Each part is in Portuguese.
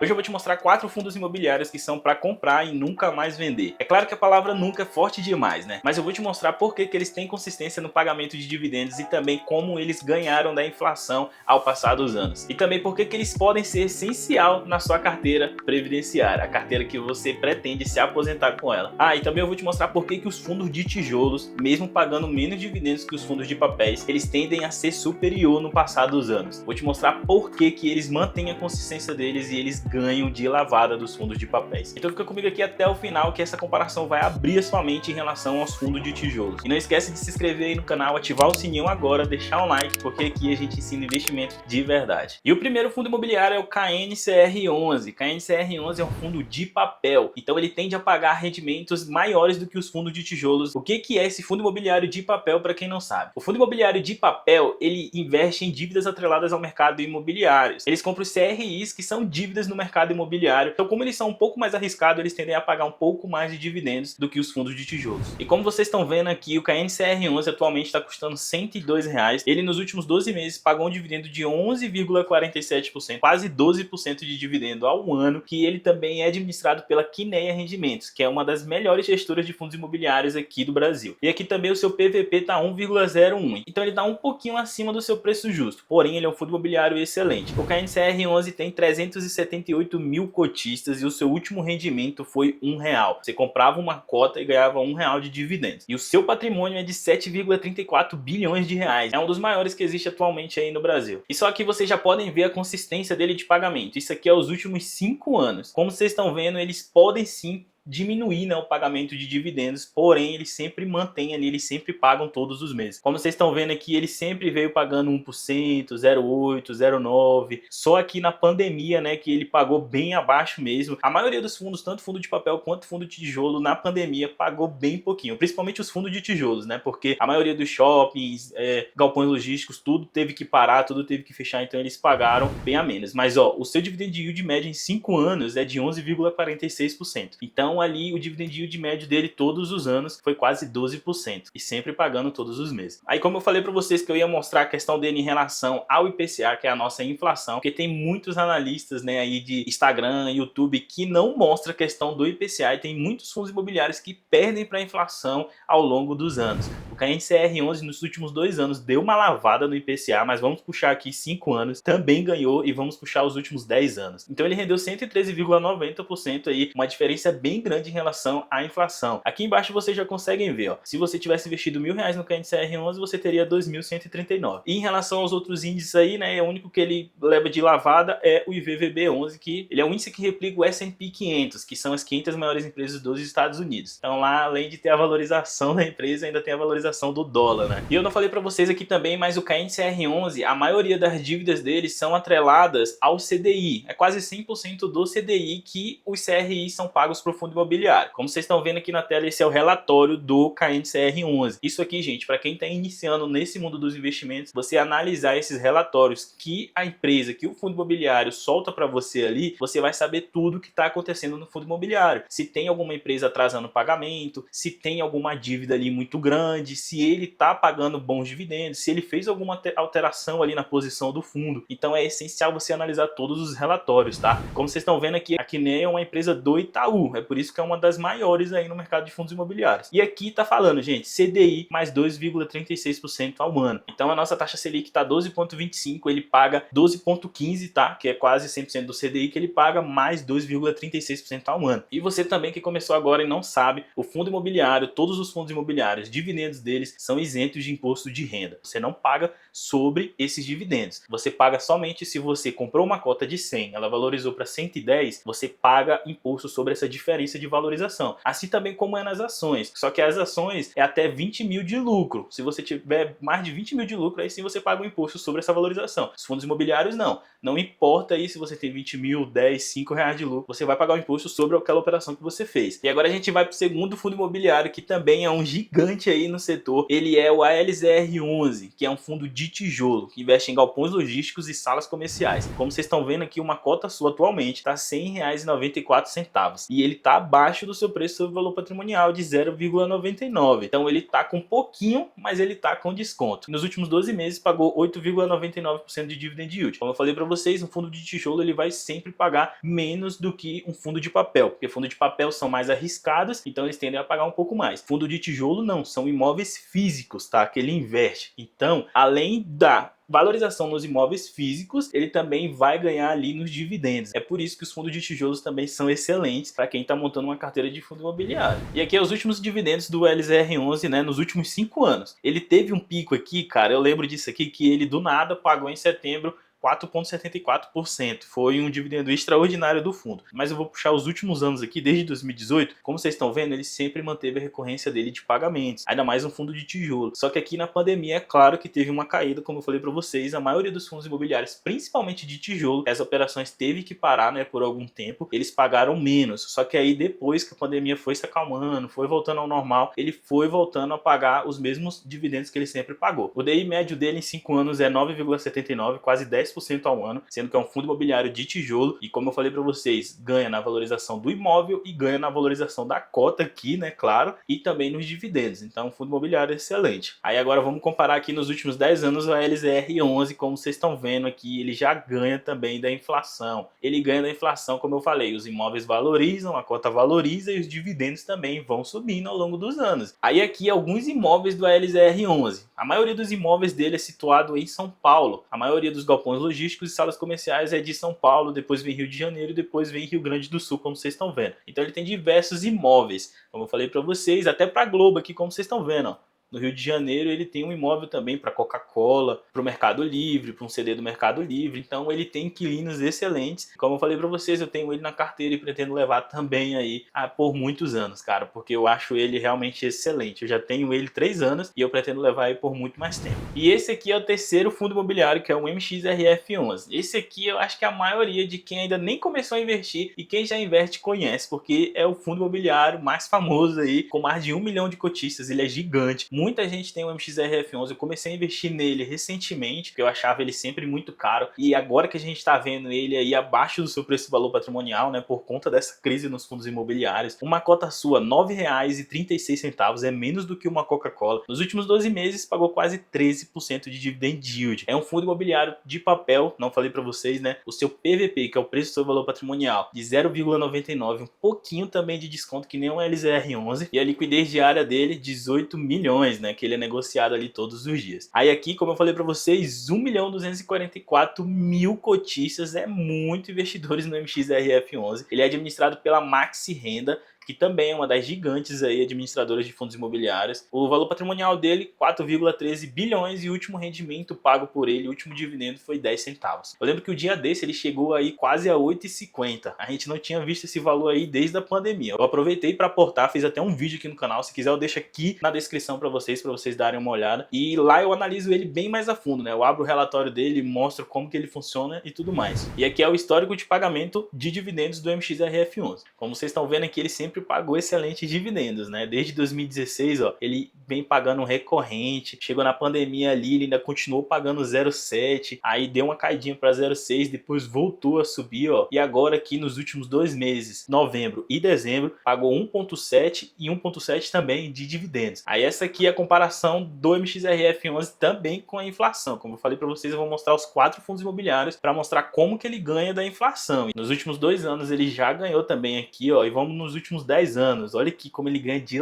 Hoje eu vou te mostrar 4 fundos imobiliários que são para comprar e nunca mais vender. É claro que a palavra nunca é forte demais, né? Mas eu vou te mostrar por que eles têm consistência no pagamento de dividendos e também como eles ganharam da inflação ao passar dos anos. E também por que eles podem ser essencial na sua carteira previdenciária, a carteira que você pretende se aposentar com ela. E também eu vou te mostrar por que os fundos de tijolos, mesmo pagando menos dividendos que os fundos de papéis, eles tendem a ser superior no passar dos anos. Vou te mostrar por que eles mantêm a consistência deles e eles ganham de lavada dos fundos de papéis. Então fica comigo aqui até o final que essa comparação vai abrir a sua mente em relação aos fundos de tijolos. E não esquece de se inscrever aí no canal, ativar o sininho agora, deixar um like, porque aqui a gente ensina investimento de verdade. E o primeiro fundo imobiliário é o KNCR11. KNCR11 é um fundo de papel, então ele tende a pagar rendimentos maiores do que os fundos de tijolos. O que é esse fundo imobiliário de papel, para quem não sabe? O fundo imobiliário de papel, ele investe em dívidas atreladas ao mercado imobiliário. Eles compram os CRIs, que são dívidas no mercado imobiliário. Então, como eles são um pouco mais arriscados, eles tendem a pagar um pouco mais de dividendos do que os fundos de tijolos. E como vocês estão vendo aqui, o KNCR11 atualmente está custando R$102. Ele nos últimos 12 meses pagou um dividendo de 11,47%, quase 12% de dividendo ao ano, que ele também é administrado pela Quineia Rendimentos, que é uma das melhores gestoras de fundos imobiliários aqui do Brasil. E aqui também o seu PVP está 1,01. Então ele está um pouquinho acima do seu preço justo, porém ele é um fundo imobiliário excelente. O KNCR11 tem 378 mil cotistas e o seu último rendimento foi R$1. Você comprava uma cota e ganhava R$1 de dividendos. E o seu patrimônio é de 7,34 bilhões de reais. É um dos maiores que existe atualmente aí no Brasil. E só aqui vocês já podem ver a consistência dele de pagamento. Isso aqui é os últimos 5 anos. Como vocês estão vendo, eles podem sim diminuir, né, o pagamento de dividendos, porém eles sempre mantêm ali, eles sempre pagam todos os meses. Como vocês estão vendo aqui, ele sempre veio pagando 1%, 0,8%, 0,9%. Só aqui na pandemia, né, que ele pagou bem abaixo mesmo. A maioria dos fundos, tanto fundo de papel quanto fundo de tijolo, na pandemia pagou bem pouquinho, principalmente os fundos de tijolos, né, porque a maioria dos shoppings, galpões logísticos, tudo teve que parar, tudo teve que fechar, então eles pagaram bem a menos. Mas ó, o seu dividend yield médio em 5 anos é de 11,46%. Então ali o dividend yield médio dele todos os anos foi quase 12% e sempre pagando todos os meses. Aí, como eu falei para vocês que eu ia mostrar a questão dele em relação ao IPCA, que é a nossa inflação, porque tem muitos analistas, né, aí de Instagram, YouTube, que não mostra a questão do IPCA, e tem muitos fundos imobiliários que perdem para a inflação ao longo dos anos. O KNCR11 nos últimos 2 anos deu uma lavada no IPCA, mas vamos puxar aqui 5 anos, também ganhou, e vamos puxar os últimos 10 anos. Então ele rendeu 113,90% aí, uma diferença bem grande em relação à inflação. Aqui embaixo vocês já conseguem ver, ó, se você tivesse investido R$1.000 no KNCR11, você teria 2.139. E em relação aos outros índices aí, né, o único que ele leva de lavada é o IVVB11, que ele é um índice que replica o S&P 500, que são as 500 maiores empresas dos Estados Unidos. Então lá, além de ter a valorização da empresa, ainda tem a valorização do dólar, né? E eu não falei para vocês aqui também, mas o KNCR11, a maioria das dívidas deles são atreladas ao CDI. É quase 100% do CDI que os CRIs são pagos para o fundo imobiliário. Como vocês estão vendo aqui na tela, esse é o relatório do KNCR11. Isso aqui, gente, para quem está iniciando nesse mundo dos investimentos, você analisar esses relatórios que a empresa, que o fundo imobiliário solta para você ali, você vai saber tudo que está acontecendo no fundo imobiliário. Se tem alguma empresa atrasando o pagamento, se tem alguma dívida ali muito grande, se ele está pagando bons dividendos, se ele fez alguma alteração ali na posição do fundo. Então é essencial você analisar todos os relatórios, tá? Como vocês estão vendo aqui, a Quineia é uma empresa do Itaú, é por isso que é uma das maiores aí no mercado de fundos imobiliários. E aqui tá falando, gente, CDI mais 2,36% ao ano. Então a nossa taxa Selic tá 12,25%, ele paga 12,15%, tá? Que é quase 100% do CDI que ele paga, mais 2,36% ao ano. E você também que começou agora e não sabe, o fundo imobiliário, todos os fundos imobiliários, dividendos deles são isentos de imposto de renda. Você não paga sobre esses dividendos. Você paga somente se você comprou uma cota de 100, ela valorizou para 110, você paga imposto sobre essa diferença de valorização. Assim também como é nas ações. Só que as ações é até 20 mil de lucro. Se você tiver mais de 20 mil de lucro, aí sim você paga o imposto sobre essa valorização. Os fundos imobiliários não. Não importa aí se você tem 20 mil, 10, 5 reais de lucro, você vai pagar o imposto sobre aquela operação que você fez. E agora a gente vai para o segundo fundo imobiliário, que também é um gigante aí no setor. Ele é o ALZR11, que é um fundo de de tijolo, que investe em galpões logísticos e salas comerciais. Como vocês estão vendo aqui, uma cota sua atualmente está R$ 100,94 e ele está abaixo do seu preço sobre valor patrimonial de 0,99. Então ele está com pouquinho, mas ele está com desconto. Nos últimos 12 meses pagou 8,99% de dividend yield. Como eu falei para vocês, um fundo de tijolo ele vai sempre pagar menos do que um fundo de papel, porque fundo de papel são mais arriscados, então eles tendem a pagar um pouco mais. Fundo de tijolo não, são imóveis físicos, tá? Que ele investe. Então, além da valorização nos imóveis físicos, ele também vai ganhar ali nos dividendos. É por isso que os fundos de tijolos também são excelentes para quem está montando uma carteira de fundo imobiliário. E aqui é os últimos dividendos do LZR11, né, nos últimos 5 anos. Ele teve um pico aqui, cara, eu lembro disso aqui, que ele do nada pagou em setembro 4,74%. Foi um dividendo extraordinário do fundo. Mas eu vou puxar os últimos anos aqui, desde 2018. Como vocês estão vendo, ele sempre manteve a recorrência dele de pagamentos. Ainda mais um fundo de tijolo. Só que aqui na pandemia, é claro que teve uma caída, como eu falei para vocês. A maioria dos fundos imobiliários, principalmente de tijolo, as operações teve que parar, né, por algum tempo. Eles pagaram menos. Só que aí depois que a pandemia foi se acalmando, foi voltando ao normal, ele foi voltando a pagar os mesmos dividendos que ele sempre pagou. O DI médio dele em 5 anos é 9,79, quase 10% ao ano, sendo que é um fundo imobiliário de tijolo e, como eu falei para vocês, ganha na valorização do imóvel e ganha na valorização da cota aqui, né, claro, e também nos dividendos. Então, um fundo imobiliário excelente. Aí agora vamos comparar aqui nos últimos 10 anos o LZR11, como vocês estão vendo aqui, ele já ganha também da inflação. Ele ganha da inflação, como eu falei, os imóveis valorizam, a cota valoriza e os dividendos também vão subindo ao longo dos anos. Aí aqui alguns imóveis do LZR11. A maioria dos imóveis dele é situado em São Paulo. A maioria dos galpões logísticos e salas comerciais é de São Paulo, depois vem Rio de Janeiro e depois vem Rio Grande do Sul, como vocês estão vendo. Então ele tem diversos imóveis, como eu falei para vocês, até para a Globo aqui, como vocês estão vendo, ó. No Rio de Janeiro ele tem um imóvel também para Coca-Cola, para o Mercado Livre, para um CD do Mercado Livre. Então ele tem inquilinos excelentes. Como eu falei para vocês, eu tenho ele na carteira e pretendo levar também aí por muitos anos, cara, porque eu acho ele realmente excelente. Eu já tenho ele 3 anos e eu pretendo levar ele por muito mais tempo. E esse aqui é o terceiro fundo imobiliário, que é o MXRF11. Esse aqui eu acho que a maioria de quem ainda nem começou a investir e quem já investe conhece, porque é o fundo imobiliário mais famoso aí, com mais de 1 milhão de cotistas. Ele é gigante. Muita gente tem o MXRF11, eu comecei a investir nele recentemente, porque eu achava ele sempre muito caro, e agora que a gente está vendo ele aí abaixo do seu preço-valor patrimonial, né, por conta dessa crise nos fundos imobiliários, uma cota sua, R$ 9,36, é menos do que uma Coca-Cola. Nos últimos 12 meses pagou quase 13% de dividend yield. É um fundo imobiliário de papel, não falei para vocês, né, o seu PVP, que é o preço do seu valor patrimonial, de 0,99, um pouquinho também de desconto que nem um LZR11, e a liquidez diária dele, 18 milhões, né, que ele é negociado ali todos os dias. Aí aqui, como eu falei para vocês, 1.244.000 cotistas, é muito investidores no MXRF11. Ele é administrado pela Maxi Renda, que também é uma das gigantes aí administradoras de fundos imobiliários. O valor patrimonial dele, 4,13 bilhões, e o último rendimento pago por ele, o último dividendo, foi 10 centavos. Eu lembro que o dia desse ele chegou aí quase a 8,50. A gente não tinha visto esse valor aí desde a pandemia. Eu aproveitei para aportar, fiz até um vídeo aqui no canal. Se quiser eu deixo aqui na descrição para vocês darem uma olhada. E lá eu analiso ele bem mais a fundo, né? Eu abro o relatório dele, mostro como que ele funciona e tudo mais. E aqui é o histórico de pagamento de dividendos do MXRF11. Como vocês estão vendo aqui, ele sempre pagou excelentes dividendos, né? Desde 2016, ó, ele vem pagando recorrente. Chegou na pandemia ali, ele ainda continuou pagando 0,7, aí deu uma caidinha para 0,6, depois voltou a subir, ó. E agora aqui nos últimos 2 meses, novembro e dezembro, pagou 1,7 e 1,7 também de dividendos. Aí essa aqui é a comparação do MXRF11 também com a inflação. Como eu falei para vocês, eu vou mostrar os 4 fundos imobiliários para mostrar como que ele ganha da inflação. E nos últimos 2 anos ele já ganhou também aqui, ó, e vamos nos últimos 10 anos. Olha aqui como ele ganha de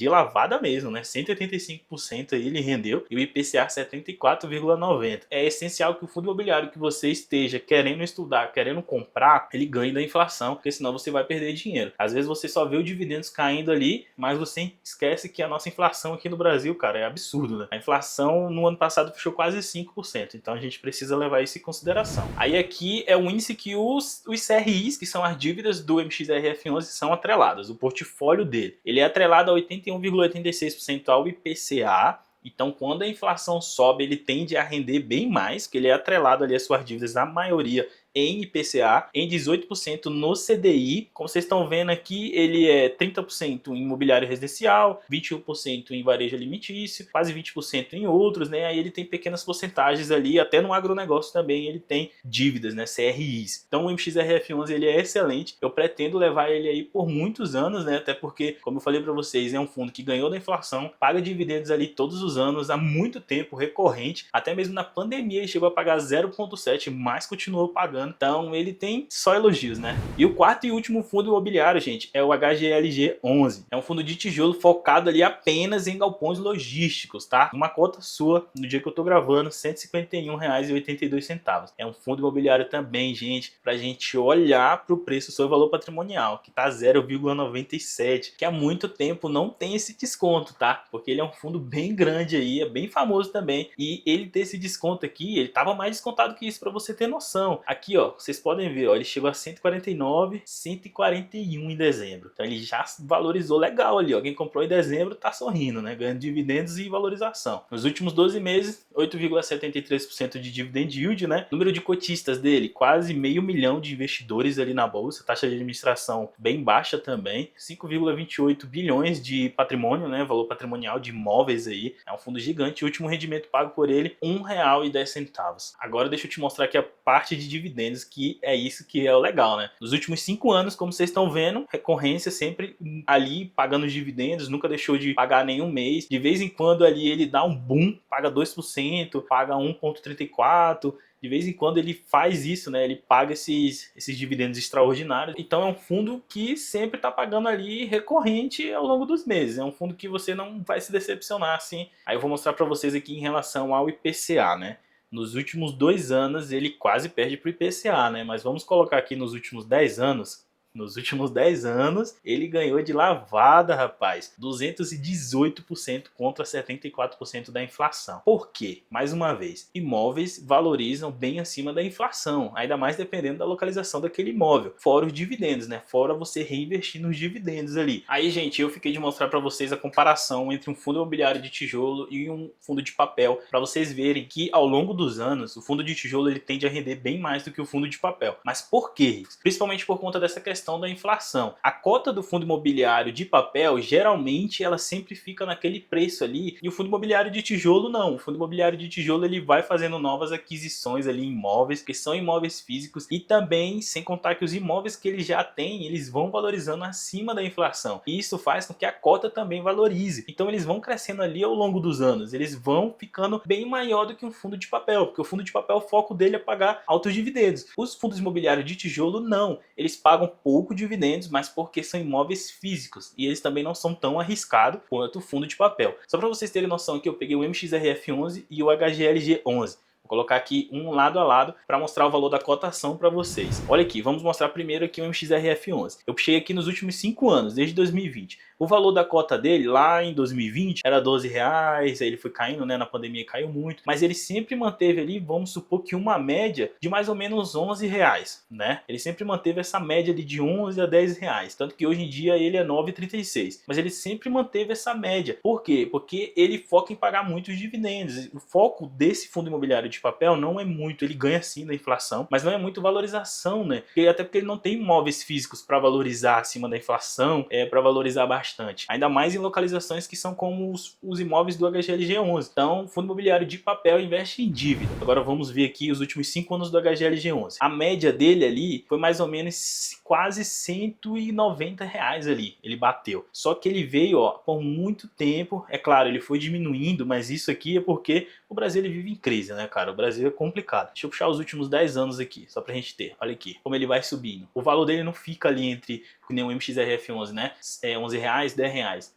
lavada mesmo, né? 185% aí ele rendeu e o IPCA 74,90. É essencial que o fundo imobiliário que você esteja querendo estudar, querendo comprar, ele ganhe da inflação, porque senão você vai perder dinheiro. Às vezes você só vê os dividendos caindo ali, mas você esquece que a nossa inflação aqui no Brasil, cara, é absurdo, né? A inflação no ano passado fechou quase 5%, então a gente precisa levar isso em consideração. Aí aqui é um índice que os CRIs, que são as dívidas do MXRF11, são atreladas. O portfólio dele, ele é atrelado a 81,86% ao IPCA. Então, quando a inflação sobe, ele tende a render bem mais, porque ele é atrelado ali às suas dívidas, a maioria em IPCA, em 18% no CDI. Como vocês estão vendo aqui, ele é 30% em imobiliário residencial, 21% em varejo alimentício, quase 20% em outros, né? Aí ele tem pequenas porcentagens ali, até no agronegócio também ele tem dívidas, né? CRIs. Então o MXRF11 ele é excelente. Eu pretendo levar ele aí por muitos anos, né? Até porque, como eu falei para vocês, é um fundo que ganhou da inflação, paga dividendos ali todos os anos, há muito tempo, recorrente. Até mesmo na pandemia ele chegou a pagar 0,7, mas continuou pagando. Então ele tem só elogios, né? E o quarto e último fundo imobiliário, gente, é o HGLG11. É um fundo de tijolo focado ali apenas em galpões logísticos, tá? Uma cota sua, no dia que eu tô gravando, R$ 151,82. É um fundo imobiliário também, gente, pra gente olhar pro preço sobre valor patrimonial, que tá 0,97, que há muito tempo não tem esse desconto, tá? Porque ele é um fundo bem grande aí, é bem famoso também, e ele ter esse desconto aqui, ele tava mais descontado que isso, pra você ter noção. Aqui, ó, vocês podem ver, ó, ele chegou a 149, 141 em dezembro. Então ele já valorizou legal ali, ó. Quem comprou em dezembro tá sorrindo, né? Ganhando dividendos e valorização. Nos últimos 12 meses, 8,73% de dividend yield, né? Número de cotistas dele, quase 500 mil de investidores ali na bolsa. Taxa de administração bem baixa também. 5,28 bilhões de patrimônio, né? Valor patrimonial de imóveis aí. É um fundo gigante. O último rendimento pago por ele, R$ 1,10. Agora deixa eu te mostrar aqui a parte de dividendos, que é isso que é o legal, né? Nos últimos 5 anos, como vocês estão vendo, recorrência sempre ali pagando os dividendos, nunca deixou de pagar nenhum mês. De vez em quando ali ele dá um boom, paga 2%, paga 1,34%. De vez em quando ele faz isso, né? Ele paga esses dividendos extraordinários. Então é um fundo que sempre está pagando ali recorrente ao longo dos meses. É um fundo que você não vai se decepcionar assim. Aí eu vou mostrar para vocês aqui em relação ao IPCA, né? Nos últimos 2 anos ele quase perde para o IPCA, né? Mas vamos colocar aqui nos últimos 10 anos. Nos últimos 10 anos, ele ganhou de lavada, rapaz. 218% contra 74% da inflação. Por quê? Mais uma vez, imóveis valorizam bem acima da inflação, ainda mais dependendo da localização daquele imóvel. Fora os dividendos, né? Fora você reinvestir nos dividendos ali. Aí, gente, eu fiquei de mostrar para vocês a comparação entre um fundo imobiliário de tijolo e um fundo de papel, para vocês verem que ao longo dos anos, o fundo de tijolo ele tende a render bem mais do que o fundo de papel. Mas por quê? Principalmente por conta dessa questão da inflação. A cota do fundo imobiliário de papel, geralmente, ela sempre fica naquele preço ali, e o fundo imobiliário de tijolo não. O fundo imobiliário de tijolo ele vai fazendo novas aquisições ali em imóveis, que são imóveis físicos, e também, sem contar que os imóveis que ele já tem, eles vão valorizando acima da inflação. E isso faz com que a cota também valorize. Então eles vão crescendo ali ao longo dos anos, eles vão ficando bem maior do que um fundo de papel, porque o fundo de papel, o foco dele é pagar altos dividendos. Os fundos imobiliários de tijolo não, eles pagam pouco dividendos, mas porque são imóveis físicos e eles também não são tão arriscados quanto o fundo de papel. Só para vocês terem noção que eu peguei o MXRF11 e o HGLG11. Vou colocar aqui um lado a lado para mostrar o valor da cotação para vocês. Olha aqui, vamos mostrar primeiro aqui o MXRF11. Eu puxei aqui nos últimos 5 anos, desde 2020. O valor da cota dele lá em 2020 era R$12, aí ele foi caindo, né? Na pandemia caiu muito, mas ele sempre manteve ali, vamos supor que uma média de mais ou menos R$11, né? Ele sempre manteve essa média ali de 11 a R$10, tanto que hoje em dia ele é 9,36, mas ele sempre manteve essa média. Por quê? Porque ele foca em pagar muitos dividendos. O foco desse fundo imobiliário de papel não é muito, ele ganha sim da inflação, mas não é muito valorização, né? Até porque ele não tem imóveis físicos para valorizar acima da inflação, para valorizar bastante. Ainda mais em localizações que são como os imóveis do HGLG11. Então, o fundo imobiliário de papel investe em dívida. Agora vamos ver aqui os últimos 5 anos do HGLG11. A média dele ali foi mais ou menos quase R$190 ali. Ele bateu. Só que ele veio, ó, por muito tempo. É claro, ele foi diminuindo, mas isso aqui é porque o Brasil ele vive em crise, né, cara? O Brasil é complicado. Deixa eu puxar os últimos 10 anos aqui, só pra gente ter. Olha aqui, como ele vai subindo. O valor dele não fica ali entre, que nem o MXRF11, né? É R$11, R$10.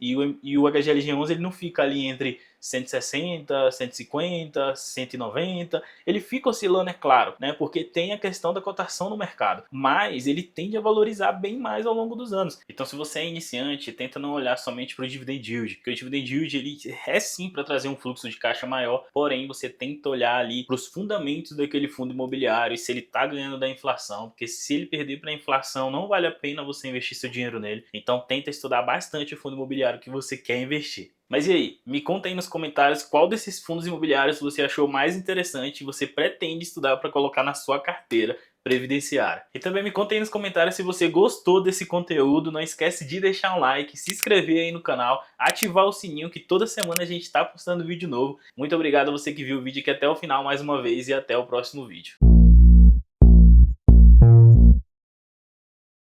E o HGLG11 ele não fica ali entre 160, 150, 190, ele fica oscilando, é claro, né? Porque tem a questão da cotação no mercado, mas ele tende a valorizar bem mais ao longo dos anos. Então, se você é iniciante, tenta não olhar somente para o dividend yield, porque o dividend yield ele é sim para trazer um fluxo de caixa maior, porém você tenta olhar ali para os fundamentos daquele fundo imobiliário e se ele está ganhando da inflação, porque se ele perder para a inflação, não vale a pena você investir seu dinheiro nele. Então, tenta estudar bastante o fundo imobiliário que você quer investir. Mas e aí, me conta aí nos comentários qual desses fundos imobiliários você achou mais interessante e você pretende estudar para colocar na sua carteira previdenciária. E também me conta aí nos comentários se você gostou desse conteúdo. Não esquece de deixar um like, se inscrever aí no canal, ativar o sininho que toda semana a gente está postando vídeo novo. Muito obrigado a você que viu o vídeo aqui até o final mais uma vez e até o próximo vídeo.